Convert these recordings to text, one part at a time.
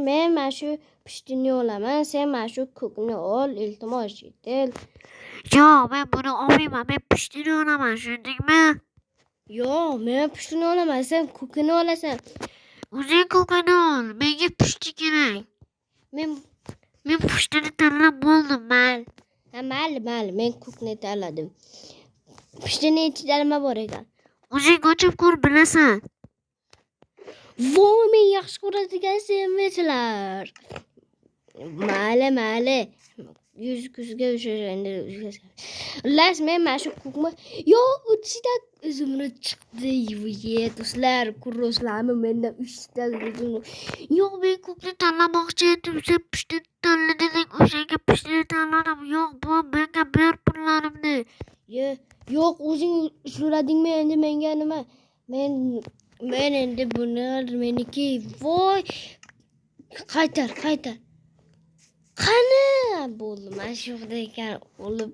men mana shu pushtini olaman, sen mana shu ko'kni ol, iltimos etil. Yo'q, men buni olmayman. Men pushtini olaman, tushundingmi? Yo'q, men pushtini olaman, sen ko'kini olasan. O'zing ko'kini ol. Menga pushti kerak. Men pushtini tanlab bo'ldim, Mayli, men ko'kni tanladim. Pushtini ichida nima bor ekan? O'zing ochib ko'r, bilasan. Voy, men yaxshi ko'radigan sandvichlar. Mayli. Kuzga endi. Las men mana shu ko'kni, yo'q, ichida uzumlar chiqdi. Do'stlar, ko'rasizlarmi? Menda 3 ta uzum. Yo'q, men ko'kni tanlamoqchi edim. Sen pushtini tanlading, o'shanga pushtini tanladim. Yo'q, bu menga ber pullarimni. Yo'q, o'zing so'radingmi endi menga nima? Men endi buni meniki. Voy, qaytar. Qani bo'ldi, mana shu yerda ekan, olib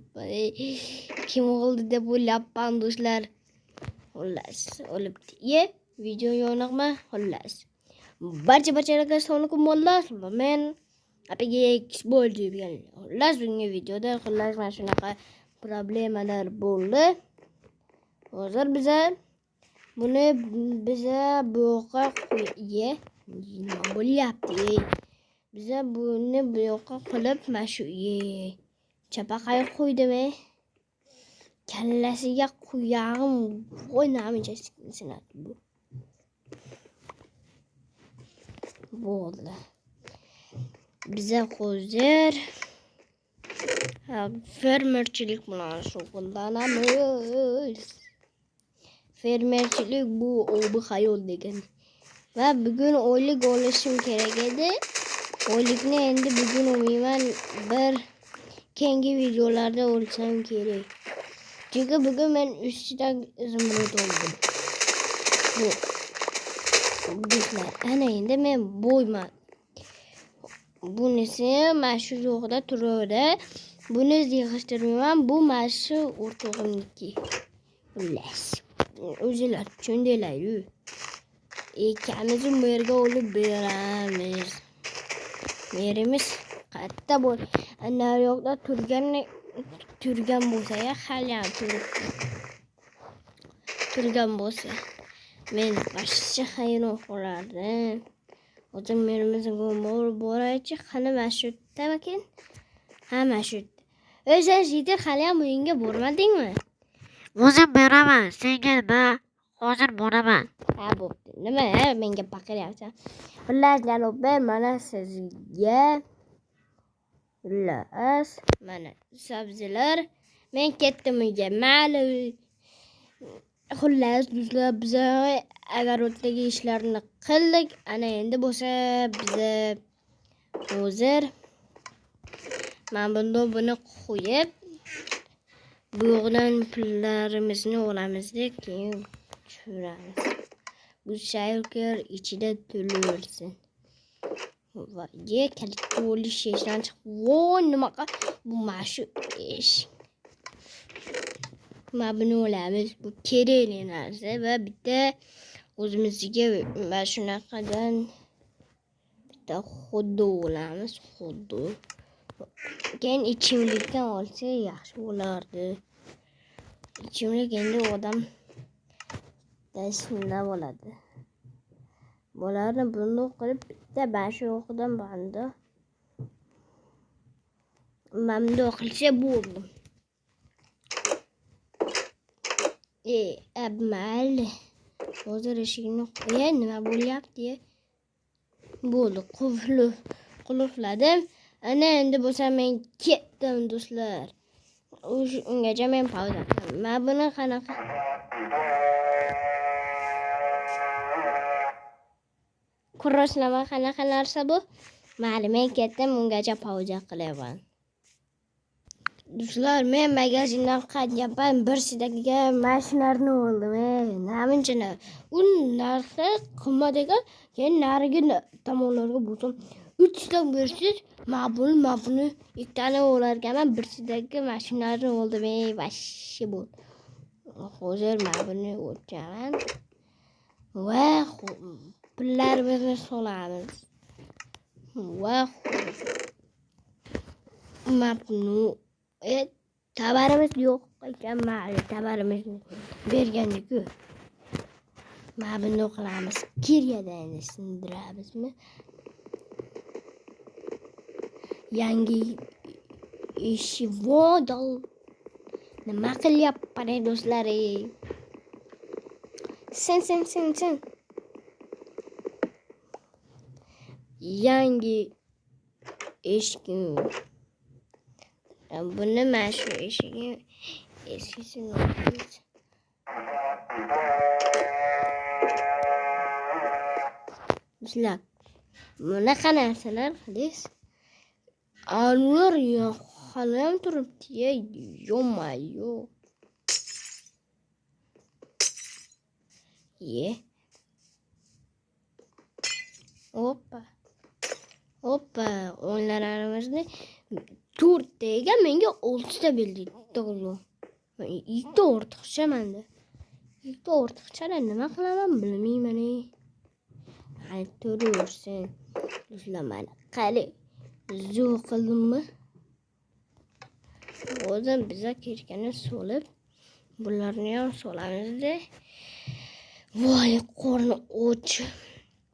kim oldi deb o'ylayapman do'stlar. Xullas, olibdi. Video yo'qmi? Xullas. Barchalarga sog'liq mollar. Men apiga bo'ldi degan. Xullas, bunga videoda xullas mana shunaqa problemalar bo'ldi. Hozir buni bu yoqqa nima bo'lyapti? Biza buni bu yoqqa qilib mana shu chapaqay qo'ydimi? Kallasiga qo'yag'im. Voy, namichasinar bu. Bo'ldi. Biza hozir fermerchilik bilan shug'ullanamiz. Fermerchilik bu obi hayot degan. Va bugun oylik olishim kerak edi. Oylikni endi bugun olmayman, bir keyingi videolarda olsam kerak. Çünkü bugün men 3 ta zumrud oldim. Do'stlar, ana endi men bo'yman. Bunisi mana shu yo'qda turadi. Buni yig'ishtirmayman, bu mana shu o'rtog'imniki. Xullas. O'zinglar tushundinglar-ku. Ikkamizni bu yerga olib beramiz. Yerimiz qayerda bo'l? Ana yoqda turgan bo'lsa, hali ham turgan bo'lsa, men yaxshi hayron qolardim. Hozir menimizga boraychi, qani mana shu yerda. Ha, mana shu. O'zing yetib hali ham uyingga bormadingmi? O'zim boraman, senga nima? Hozir boraman. Ha, bo'pti. Nima, menga baqiryapsan? Xullas, janob, mana sizga. Xullas, mana sabzilar. Men ketdim uyga. Mayli. Xullas, do'stlar, biz agaroddagi ishlarni qildik. Ana endi bo'lsa biz hozir mana buni qo'yib, bu yoqdan pullarimizni olamiz-da, keyin tushiramiz. Bu shaykar ichida to'laversin. Voy, kalitni olish ishdan chiqib. Voy, nimaqa bu mashu ish. Mana buni olamiz. Bu kerakli narsa va bitta o'zimizga mana shunaqadan bitta xuddi olamiz, xuddi. Keyin ichimlikdan olsa yaxshi bo'lardi. Ichimlik endi odam shunda bo'ladi. Bularni bundoq qilib bitta mana shu yoqdan banda. Mamdo qilsa bo'ldi. Mayli. Hozir eshikni qo'yay, nima bo'lyapti? Bo'ldi, qulfladim. Ana endi bo'lsa men ketdim do'stlar. Ungacha men pauza qilaman. Mana buni qanaqa Ko'rasizlarmi qanaqa narsa bu? Mayli, men ketdim, ungacha pauza qilaman. Do'stlar, men magazindan qaytyapman, bir sidaga mashinlarni oldim. Naminchini. U narxi qimmat ekan, keyin narigi tomonlarga bo'lsam 3 ta bersiz, ma'buni ikkitani olarkanman, birsidagi mashinlarni oldim. Vashi bo'ldi. Hozir ma'buni o'chaman. Va pullarimizni solamiz. va mamnun. Tabarimiz yo'q ekan, mayli tabarimizni bergandiku. Mana bunday qilamiz. Kirgada endi sindiramizmi? Yangi ishi vodal. Nima qilyapman do'stlar? Sen. Yangi eshikni. Buni mana shu eshikni eskisini olamiz. Do'stlar, bunaqa narsalar qilish Anvar yo'qolib turibdi. Yo'mayo. Hoppa. O'yinlarimizni 4 taga menga 6 ta berdi. To'g'ri. Ikkita ortiqcha menda. Ikkita ortiqcha nima qilaman bilmayman. Hali turaversin. Do'stlar, mana qali zo'r qildimmi? Hozir biza kirkani solib, bularni ham solamiz-da. Voy, qorni och.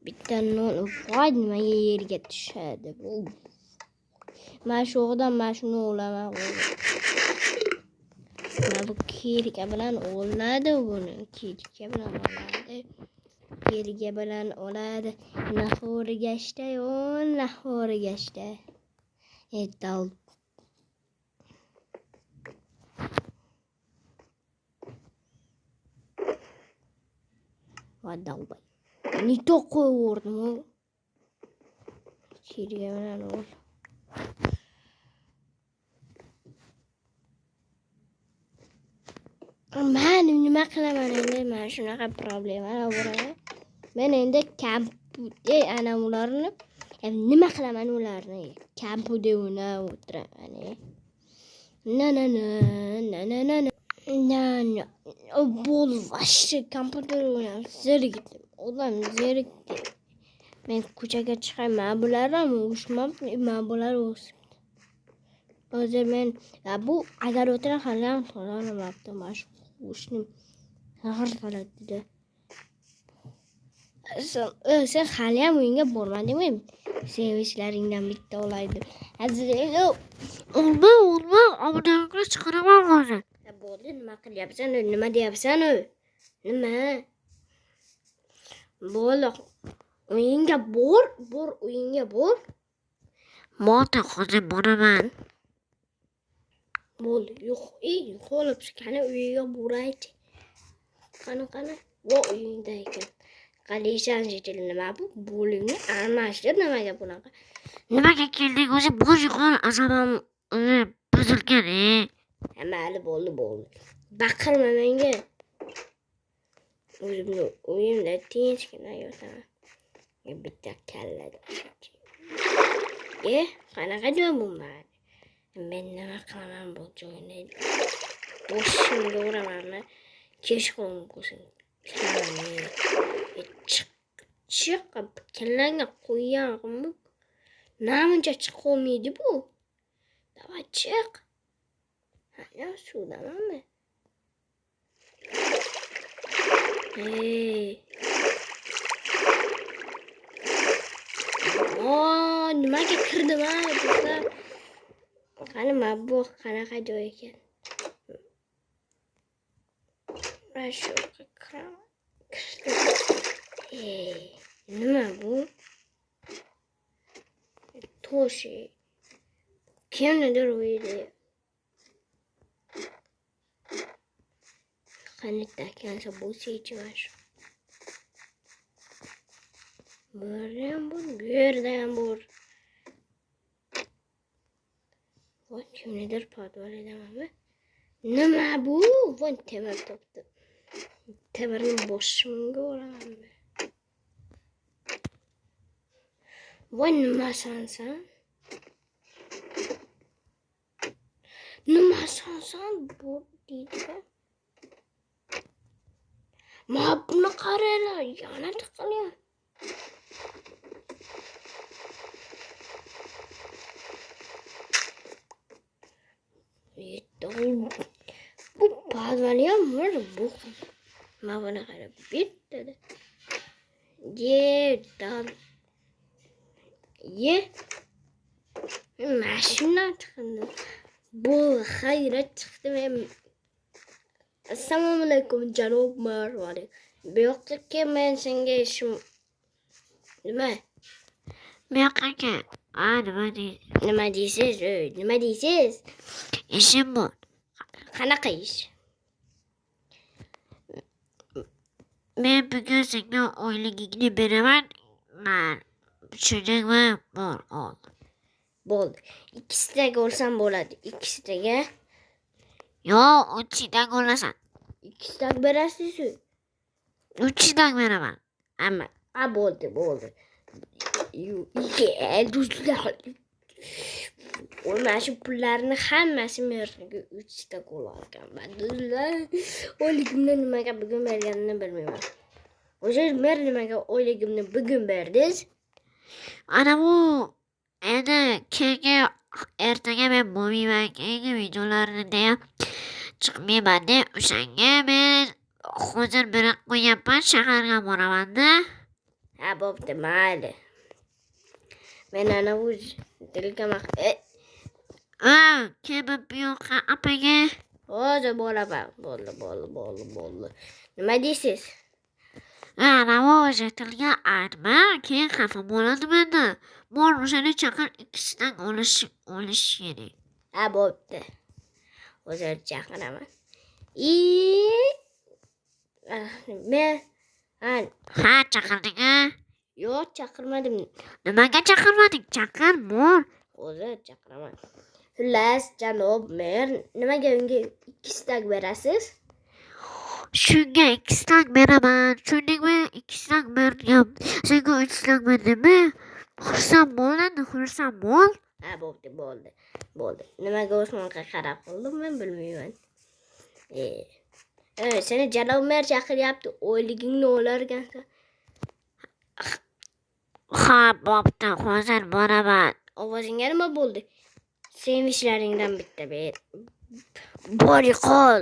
Bitta non voy nimaga yerga tushadi bu. Mana shu yoqdan mana shuni olaman. Mana bu kirka bilan oladi buni. Kirka bilan oladi. Kirka bilan oladi. Nahorigashda. Etal. Vadalbay. Ni qo'yverdim u. Kirga bilan ol. Men nima qilaman endi? Men shunaqa problemalar bor. Men endi kampude ana ularni nima qilaman ularni? Kampude o'ynab o'tiraman. Na. Bol vashti kompyuter o'ynab zerikdim. Odam zerikdi. Men ko'chaga chiqaman, bular ham o'shmabdi, men bular o'sibdi. Hozir men bu agar o'tira ham to'lamabdi, mashq o'shni har qiladi. Sen hali ham o'yinga bormadingmi? Sevinchlaringdan bitta olaydi. Azizlar, Olma, obunakni chiqaraman hozir. Bo'ldi, nima qilyapsan? Nima deyapsan? Nima? Bo'ldi. O'yinga bor, o'yinga bor. Mota hozir boraman. Bo'ldi. Yo'q, yo'qolib qani uyiga boraychi. Qani. Vo uyingda ekan. Qalishan jidil nima bu? Bo'lingni almashtir nimaga bunaqa? Nimaga keldik o'zi boshqon asabam buzilgan. Mayli bo'ldi. Baqirma menga. O'zimni o'yimda tinchgina yotaman. Bitta kallada. Qanaqa joy bo'lmadi? Men nima qilaman bu joyni? Boshimga uramanmi? Kechqurun bo'lsin. Chiq, kallanga qo'yganmi? Namuncha chiqolmaydi bu. Davay chiq. Ana suvdamanmi? Nimaga kirdim do'stlar? Qani mana bu qanaqa joy ekan? Mana shu kirdim. Nima bu? Toshi. Kimnidir o'ydi. Qani takansa bo'lsa-chi mana shu. Bu yerda ham bor. Voy, kimnidir podval edamanmi? Nima bu? Voy, temir topdi. Temirni boshimga uramanmi? Voy, nimasan sen? Nimasan bu deydi. Ma buni qaranglar, yana tiqilgan. Bu palvani ham bir bu. Mana buni qarab bitdi. Yerdan. Ye. Mashina chiqdi. Bu hayrat chiqdi men. Assalomu alaykum janob Marvali. Bu yoqqa men senga ishim nima? Bu yoqqa nima deysiz? Nima deysiz? Ishim bor. Qanaqa ish? Men bugun senga oyligingni beraman. Tushuningmi? Bor, ol. Bo'ldi. Ikkisitaga olsam bo'ladi. Ikkisitaga. Yo'q, uchidan olasan. Ikkisitaga berasiz-ku. Uchidan beraman. Amma, bo'ldi. Mana shu pullarni hammasini merga 3 ta qo'yarkanman. Oyligimni nimaga bugun berganini bilmayman. O'sha mer nimaga oyligimni bugun berdiz? Ana bu endi ertaga men bo'lmayman, keyingi videolarimda ham chiqmayman deb o'shanga men hozir berib qo'yapman, shaharga boraman-da. Ha, bo'pti, mayli. Men ana bu telekamaq kelib bu yoqqa apaga. hozir boraman. Bo'ldi. Nima deysiz? Ana bu o'sha tilga aytma, keyin xafa bo'ladi menda. Bor o'shani chaqir, ikkisidan olish kerak. Ha, bo'pti. Hozir chaqiraman. Men Ha, chaqirding-a? yo'q, chaqirmadim. Nimaga chaqirmading? Chaqir, bor. Hozir chaqiraman. Xullas, janob mer, nimaga unga 2 tak berasiz? Shunga 2 tak beraman. Tushundingmi? 2 tak berdim. Senga 3 tak berdimmi? Xursand bo'l. Ha, bo'ldi. Nimaga Osmonga qarab qoldim, men bilmayman. Seni janob mer chaqiryapti, oyligingni olarkansan. Ha, bo'pti, hozir boraman. Ovozingga nima bo'ldi? Sevinchlaringdan bitta ber. Bori qol.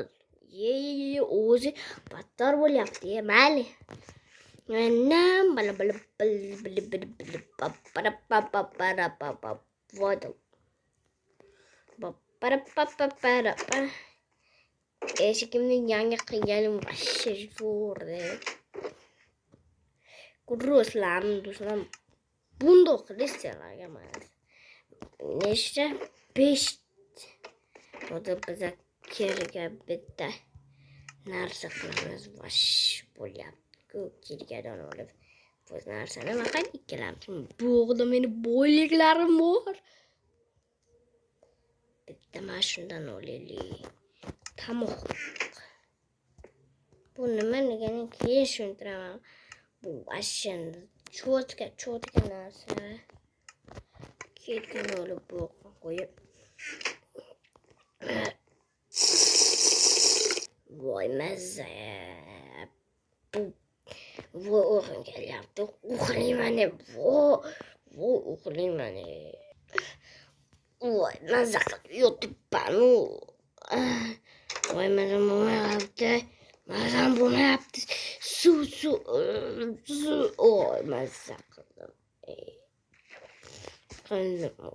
O'zi battar bo'lyapti, mayli. Menam eshikimning yangi qilganim vashshe zo'rda. Do'stlarim, bundoq qilishlarga emas. Nechta? 5. Hozir biz kirga bitta narsa qilamiz, vash bo'lyapti. Kirgadan olib bu narsani faqat ikkalamiz. Bo'g'da meni bo'yliklarim bor. Bitta mana shundan olaylik. Tamom. Bu nimaligini keyin tushuntiraman. Bu ashin cho'tka narsa. Ketgan olib bo'g'ga qo'yib. Voy mazza. Bu o'g'lim kelyapti. Uxlayman. Uxlayman. Voy mazza qilib yotibman. Voy mazam bo'lmayapti. Suv. Voy mazza qildim.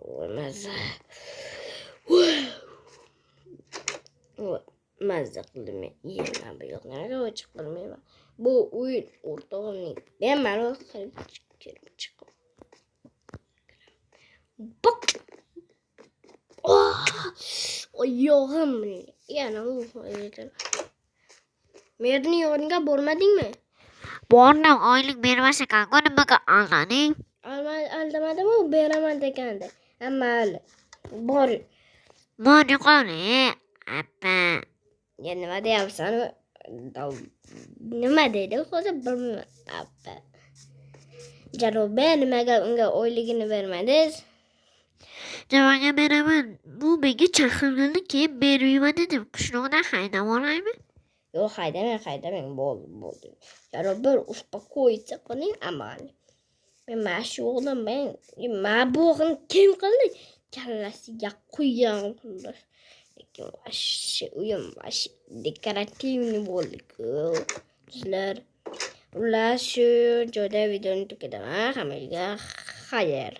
Voy mazza. Mazza qildim. Yeyman bu yoqlarga ochiq qilmayman. Bu o'yin o'rtog'imning. Men mana qilib chiqib. Bak. Oyog'im. Yana u. Merning yoniga bormadingmi? Bordim, oylik bermasa qanqa nimaga aldading? Aldamadim, u beraman degandi. Ammo bor. Bor qoli. Appa. Ya nima deyapsan? Nima dedi? Hozir bilmayman. Appa. Janob, nimaga unga oyligini bermadingiz? Nimaga beraman? Bu menga chaqirganda keyin bermayman dedim. Qishloqdan haydab olaymi? Yo'q, haydamang. Bo'ldi. Janob, uspokойтся qiling, amali. Men mana shu o'g'lim, men bu o'g'lim kim qildi? Kallasiga qo'ygan xullas. lekin vashi uyim vashi dekorativniy bo'ldi-ku. Sizlar ular shu joyda videoni tugataman. Hammaga xayr.